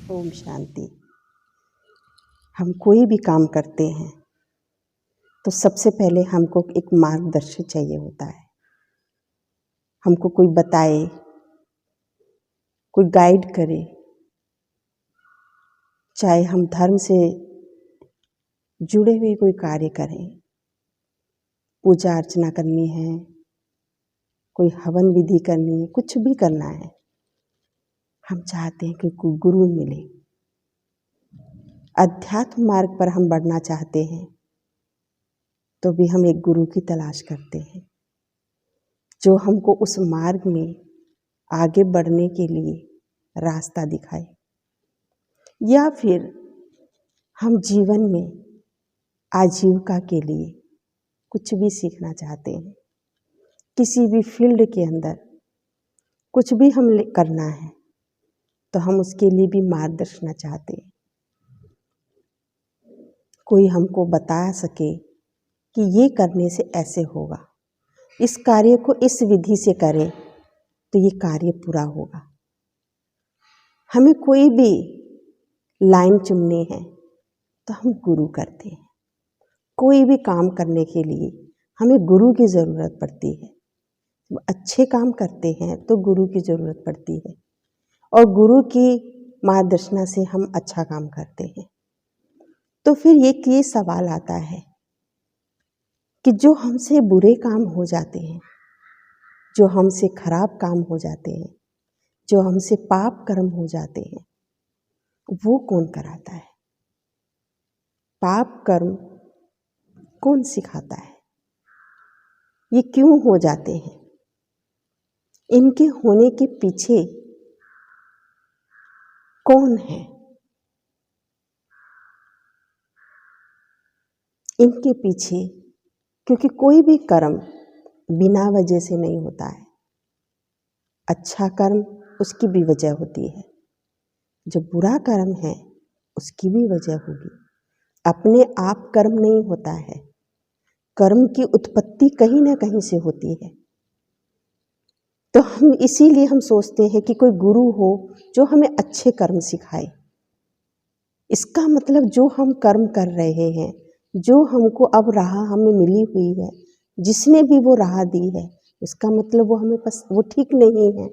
ओम शांति। हम कोई भी काम करते हैं तो सबसे पहले हमको एक मार्गदर्शन चाहिए होता है। हमको कोई बताए, कोई गाइड करे। चाहे हम धर्म से जुड़े हुए कोई कार्य करें, पूजा अर्चना करनी है, कोई हवन विधि करनी है, कुछ भी करना है, हम चाहते हैं कि कोई गुरु मिले। अध्यात्म मार्ग पर हम बढ़ना चाहते हैं तो भी हम एक गुरु की तलाश करते हैं जो हमको उस मार्ग में आगे बढ़ने के लिए रास्ता दिखाए। या फिर हम जीवन में आजीविका के लिए कुछ भी सीखना चाहते हैं, किसी भी फील्ड के अंदर कुछ भी हम करना है तो हम उसके लिए भी मार्गदर्शन चाहते हैं। कोई हमको बता सके कि ये करने से ऐसे होगा, इस कार्य को इस विधि से करें तो ये कार्य पूरा होगा। हमें कोई भी लाइन चुननी है तो हम गुरु करते हैं। कोई भी काम करने के लिए हमें गुरु की ज़रूरत पड़ती है। जब अच्छे काम करते हैं तो गुरु की ज़रूरत पड़ती है और गुरु की मार्गदर्शन से हम अच्छा काम करते हैं। तो फिर ये सवाल आता है कि जो हमसे बुरे काम हो जाते हैं, जो हमसे खराब काम हो जाते हैं, जो हमसे पाप कर्म हो जाते हैं, वो कौन कराता है? पाप कर्म कौन सिखाता है? ये क्यों हो जाते हैं? इनके होने के पीछे कौन है? इनके पीछे, क्योंकि कोई भी कर्म बिना वजह से नहीं होता है। अच्छा कर्म उसकी भी वजह होती है, जो बुरा कर्म है उसकी भी वजह होगी। अपने आप कर्म नहीं होता है, कर्म की उत्पत्ति कहीं ना कहीं से होती है। तो हम इसीलिए हम सोचते हैं कि कोई गुरु हो जो हमें अच्छे कर्म सिखाए। इसका मतलब जो हम कर्म कर रहे हैं, जो हमको अब राह हमें मिली हुई है, जिसने भी वो राह दी है, इसका मतलब वो हमें वो ठीक नहीं है,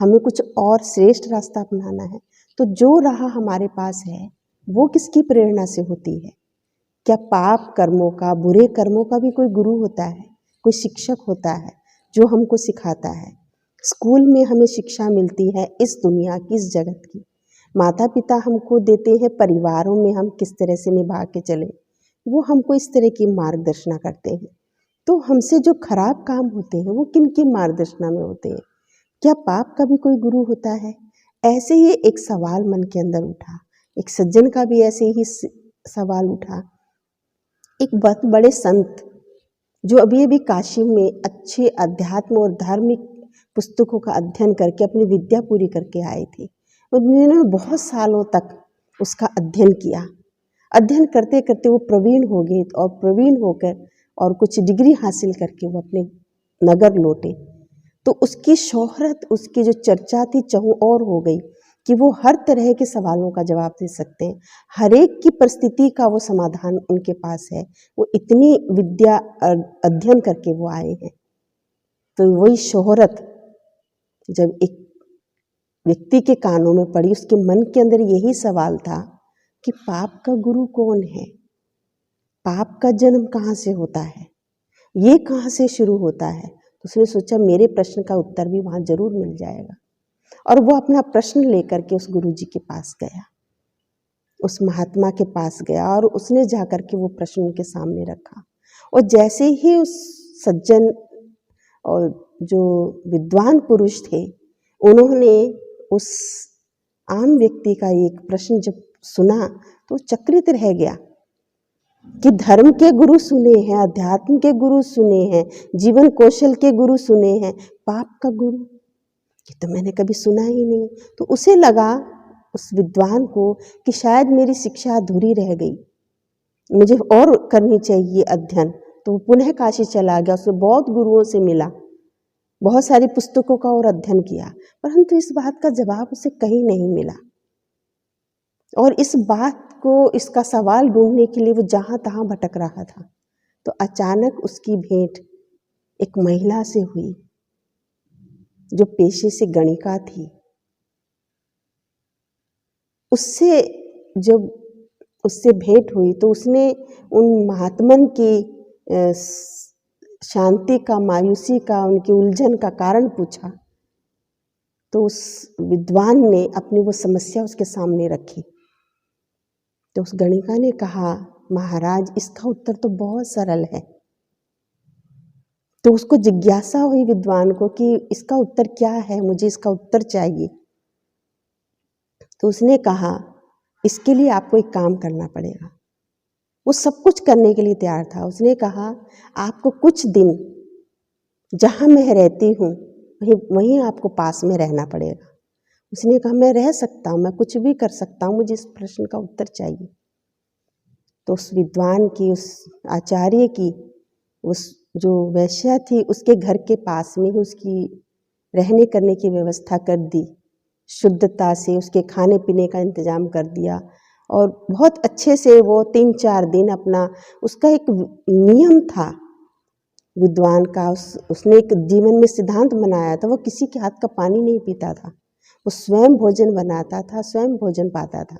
हमें कुछ और श्रेष्ठ रास्ता अपनाना है। तो जो राह हमारे पास है वो किसकी प्रेरणा से होती है? क्या पाप कर्मों का, बुरे कर्मों का भी कोई गुरु होता है, कोई शिक्षक होता है जो हमको सिखाता है? स्कूल में हमें शिक्षा मिलती है इस दुनिया की, इस जगत की। माता पिता हमको देते हैं, परिवारों में हम किस तरह से निभा के चले, वो हमको इस तरह की मार्गदर्शन करते हैं। तो हमसे जो खराब काम होते हैं वो किन की मार्गदर्शन में होते हैं? क्या पाप का भी कोई गुरु होता है? ऐसे ही एक सवाल मन के अंदर उठा। एक सज्जन का भी ऐसे ही सवाल उठा। एक बहुत बड़े संत जो अभी अभी काशी में अच्छे अध्यात्म और धार्मिक पुस्तकों का अध्ययन करके अपनी विद्या पूरी करके आए थे, उन्होंने बहुत सालों तक उसका अध्ययन किया। अध्ययन करते करते वो प्रवीण हो गए और प्रवीण होकर और कुछ डिग्री हासिल करके वो अपने नगर लौटे। तो उसकी शोहरत, उसकी जो चर्चा थी चहुँ और हो गई कि वो हर तरह के सवालों का जवाब दे सकते हैं, हर एक की परिस्थिति का वो समाधान उनके पास है। वो इतनी विद्या अध्ययन करके वो आए हैं। तो वही शोहरत जब एक व्यक्ति के कानों में पड़ी, उसके मन के अंदर यही सवाल था कि पाप का गुरु कौन है? पाप का जन्म कहाँ से होता है? ये कहाँ से शुरू होता है? तो उसने सोचा मेरे प्रश्न का उत्तर भी वहाँ जरूर मिल जाएगा। और वो अपना प्रश्न लेकर के उस गुरु जी के पास गया, उस महात्मा के पास गया और उसने जाकर के वो प्रश्न उनके सामने रखा। और जैसे ही उस सज्जन और जो विद्वान पुरुष थे, उन्होंने उस आम व्यक्ति का एक प्रश्न जब सुना तो चकित रह गया कि धर्म के गुरु सुने हैं, अध्यात्म के गुरु सुने हैं, जीवन कौशल के गुरु सुने हैं, पाप का गुरु ये तो मैंने कभी सुना ही नहीं। तो उसे लगा, उस विद्वान को, कि शायद मेरी शिक्षा अधूरी रह गई, मुझे और करनी चाहिए अध्ययन। तो पुनः काशी चला गया, उसने बहुत गुरुओं से मिला, बहुत सारी पुस्तकों का और अध्ययन किया, परंतु इस बात का जवाब उसे कहीं नहीं मिला। और इस बात को, इसका सवाल ढूंढने के लिए वो जहाँ तहाँ भटक रहा था, तो अचानक उसकी भेंट एक महिला से हुई जो पेशे से गणिका थी। उससे जब उससे भेंट हुई तो उसने उन महात्मन की शांति का, मायूसी का, उनकी उलझन का कारण पूछा। तो उस विद्वान ने अपनी वो समस्या उसके सामने रखी। तो उस गणिका ने कहा, महाराज इसका उत्तर तो बहुत सरल है। तो उसको जिज्ञासा हुई विद्वान को कि इसका उत्तर क्या है, मुझे इसका उत्तर चाहिए। तो उसने कहा, इसके लिए आपको एक काम करना पड़ेगा। वो सब कुछ करने के लिए तैयार था। उसने कहा, आपको कुछ दिन जहाँ मैं रहती हूँ वहीं आपको पास में रहना पड़ेगा। उसने कहा, मैं रह सकता हूँ, मैं कुछ भी कर सकता हूँ, मुझे इस प्रश्न का उत्तर चाहिए। तो उस विद्वान की, उस आचार्य की, उस जो वैश्या थी, उसके घर के पास में ही उसकी रहने करने की व्यवस्था कर दी। शुद्धता से उसके खाने पीने का इंतजाम कर दिया और बहुत अच्छे से वो 3-4 दिन अपना, उसका एक नियम था विद्वान का, उसने एक जीवन में सिद्धांत बनाया था। वो किसी के हाथ का पानी नहीं पीता था, वो स्वयं भोजन बनाता था, स्वयं भोजन पाता था।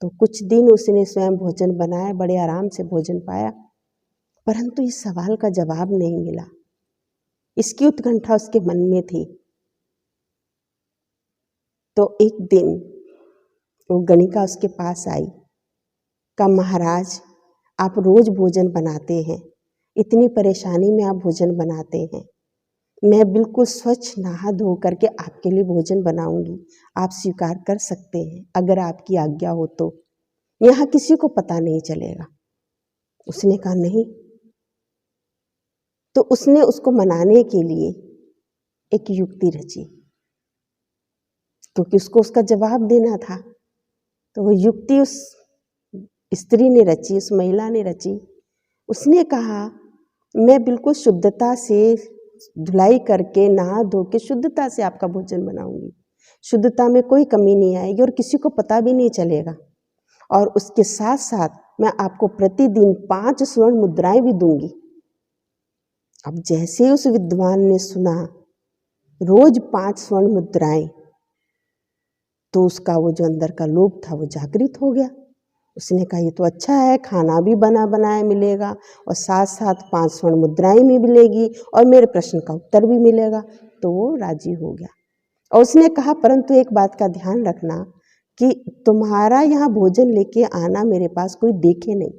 तो कुछ दिन उसने स्वयं भोजन बनाया, बड़े आराम से भोजन पाया, परंतु इस सवाल का जवाब नहीं मिला। इसकी उत्कंठा उसके मन में थी। तो एक दिन वो गणिका उसके पास आई, कहा, महाराज आप रोज भोजन बनाते हैं, इतनी परेशानी में आप भोजन बनाते हैं, मैं बिल्कुल स्वच्छ नहा धो करके आपके लिए भोजन बनाऊंगी, आप स्वीकार कर सकते हैं अगर आपकी आज्ञा हो तो, यहाँ किसी को पता नहीं चलेगा। उसने कहा, नहीं। तो उसने उसको मनाने के लिए एक युक्ति रची, क्योंकि उसको उसका जवाब देना था। तो वो युक्ति उस स्त्री ने रची, उस महिला ने रची। उसने कहा, मैं बिल्कुल शुद्धता से धुलाई करके, नहा धो के शुद्धता से आपका भोजन बनाऊंगी, शुद्धता में कोई कमी नहीं आएगी और किसी को पता भी नहीं चलेगा। और उसके साथ साथ मैं आपको प्रतिदिन 5 स्वर्ण मुद्राएं भी दूंगी। अब जैसे उस विद्वान ने सुना रोज 5 स्वर्ण मुद्राएं, तो उसका वो जो अंदर का लोभ था वो जागृत हो गया। उसने कहा, ये तो अच्छा है, खाना भी बना बनाया मिलेगा और साथ साथ 5 स्वर्ण मुद्राएं भी मिलेगी और मेरे प्रश्न का उत्तर भी मिलेगा। तो वो राजी हो गया और उसने कहा, परंतु एक बात का ध्यान रखना कि तुम्हारा यहाँ भोजन लेके आना मेरे पास कोई देखे नहीं,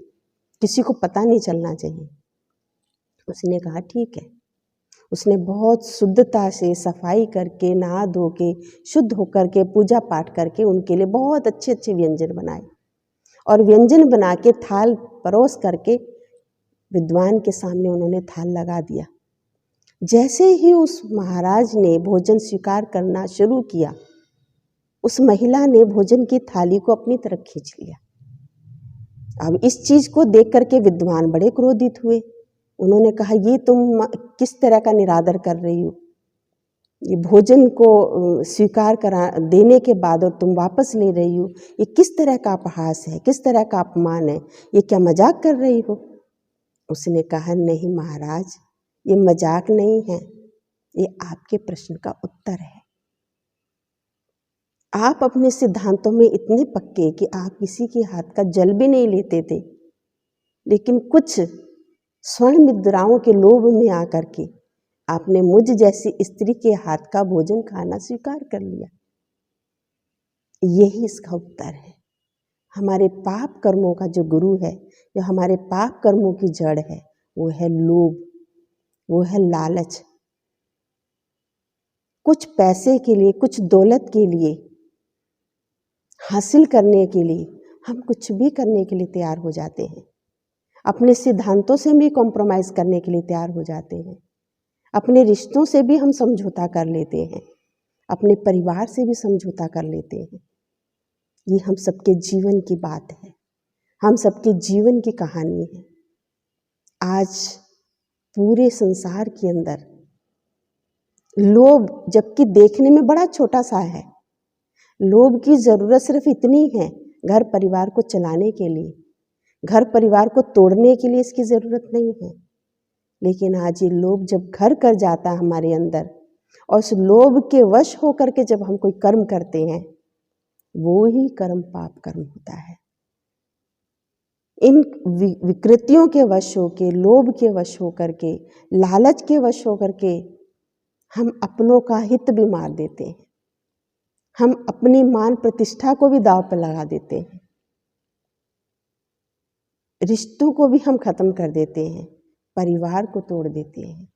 किसी को पता नहीं चलना चाहिए। उसने कहा, ठीक है। उसने बहुत शुद्धता से सफाई करके, नहा धो के, शुद्ध होकर के, पूजा पाठ करके उनके लिए बहुत अच्छे अच्छे व्यंजन बनाए और व्यंजन बना के थाल परोस करके विद्वान के सामने उन्होंने थाल लगा दिया। जैसे ही उस महाराज ने भोजन स्वीकार करना शुरू किया, उस महिला ने भोजन की थाली को अपनी तरफ खींच लिया। अब इस चीज को देख करके विद्वान बड़े क्रोधित हुए। उन्होंने कहा, ये तुम किस तरह का निरादर कर रही हो, ये भोजन को स्वीकार करा देने के बाद और तुम वापस ले रही हो, ये किस तरह का अपहास है, किस तरह का अपमान है, ये क्या मजाक कर रही हो। उसने कहा, नहीं महाराज, ये मजाक नहीं है, ये आपके प्रश्न का उत्तर है। आप अपने सिद्धांतों में इतने पक्के कि आप किसी के हाथ का जल भी नहीं लेते थे, लेकिन कुछ स्वर्ण मुद्राओं के लोभ में आकर के आपने मुझ जैसी स्त्री के हाथ का भोजन खाना स्वीकार कर लिया। यही इसका उत्तर है। हमारे पाप कर्मों का जो गुरु है, जो हमारे पाप कर्मों की जड़ है, वो है लोभ, वो है लालच। कुछ पैसे के लिए, कुछ दौलत के लिए, हासिल करने के लिए हम कुछ भी करने के लिए तैयार हो जाते हैं। अपने सिद्धांतों से भी कॉम्प्रोमाइज़ करने के लिए तैयार हो जाते हैं। अपने रिश्तों से भी हम समझौता कर लेते हैं, अपने परिवार से भी समझौता कर लेते हैं। ये हम सबके जीवन की बात है, हम सबके जीवन की कहानी है। आज पूरे संसार के अंदर लोभ, जबकि देखने में बड़ा छोटा सा है, लोभ की ज़रूरत सिर्फ इतनी है घर परिवार को चलाने के लिए, घर परिवार को तोड़ने के लिए इसकी ज़रूरत नहीं है। लेकिन आज ये लोभ जब घर कर जाता है हमारे अंदर, और उस लोभ के वश होकर के जब हम कोई कर्म करते हैं, वो ही कर्म पाप कर्म होता है। इन विकृतियों के वश होकर, लोभ के वश होकर के, लालच के वश होकर के हम अपनों का हित भी मार देते हैं। हम अपनी मान प्रतिष्ठा को भी दांव पर लगा देते हैं। रिश्तों को भी हम खत्म कर देते हैं, परिवार को तोड़ देते हैं।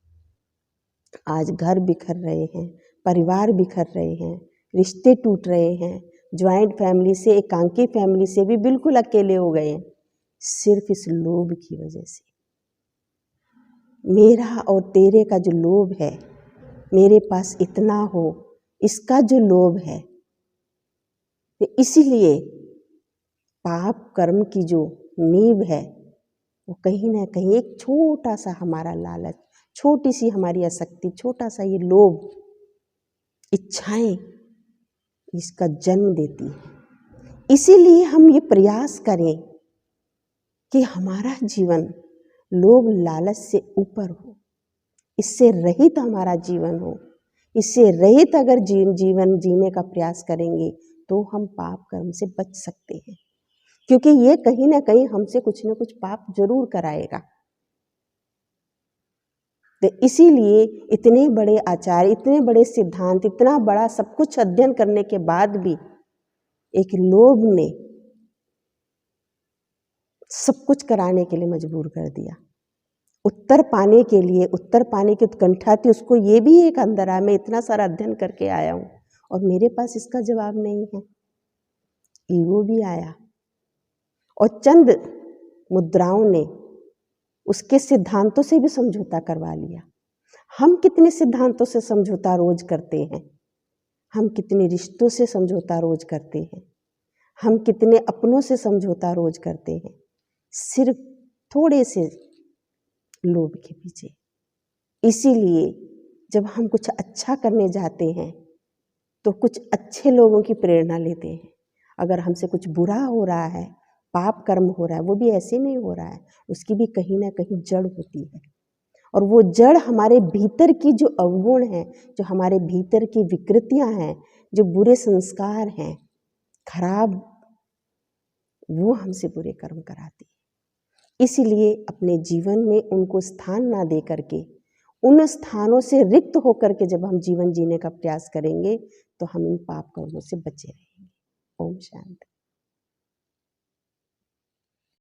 आज घर बिखर रहे हैं, परिवार बिखर रहे हैं, रिश्ते टूट रहे हैं। ज्वाइंट फैमिली से एकांकी फैमिली से भी बिल्कुल अकेले हो गए हैं, सिर्फ इस लोभ की वजह से। मेरा और तेरे का जो लोभ है, मेरे पास इतना हो, इसका जो लोभ है, तो इसीलिए पाप कर्म की जो नींव है वो कहीं ना कहीं एक छोटा सा हमारा लालच, छोटी सी हमारी आसक्ति, छोटा सा ये लोभ, इच्छाएं इसका जन्म देती है। इसीलिए हम ये प्रयास करें कि हमारा जीवन लोभ लालच से ऊपर हो, इससे रहित हमारा जीवन हो। इससे रहित अगर जीवन जीने का प्रयास करेंगे तो हम पाप कर्म से बच सकते हैं, क्योंकि ये कहीं ना कहीं हमसे कुछ ना कुछ पाप जरूर कराएगा। तो इसीलिए इतने बड़े आचार्य, इतने बड़े सिद्धांत, इतना बड़ा सब कुछ अध्ययन करने के बाद भी एक लोभ ने सब कुछ कराने के लिए मजबूर कर दिया। उत्तर पाने के लिए, उत्तर पाने की उत्कंठा थी उसको, ये भी एक अंदर आया, मैं इतना सारा अध्ययन करके आया हूँ और मेरे पास इसका जवाब नहीं है। ईगो भी आया और चंद मुद्राओं ने उसके सिद्धांतों से भी समझौता करवा लिया। हम कितने सिद्धांतों से समझौता रोज करते हैं, हम कितने रिश्तों से समझौता रोज करते हैं, हम कितने अपनों से समझौता रोज करते हैं, सिर्फ थोड़े से लोभ के पीछे। इसीलिए जब हम कुछ अच्छा करने जाते हैं तो कुछ अच्छे लोगों की प्रेरणा लेते हैं। अगर हमसे कुछ बुरा हो रहा है, पाप कर्म हो रहा है, वो भी ऐसे नहीं हो रहा है, उसकी भी कहीं ना कहीं जड़ होती है। और वो जड़ हमारे भीतर की जो अवगुण है, जो हमारे भीतर की विकृतियां हैं, जो बुरे संस्कार हैं, खराब, वो हमसे बुरे कर्म कराती है। इसीलिए अपने जीवन में उनको स्थान ना दे करके, उन स्थानों से रिक्त होकर के जब हम जीवन जीने का प्रयास करेंगे तो हम इन पाप कर्मों से बचे रहेंगे। ओम शांति।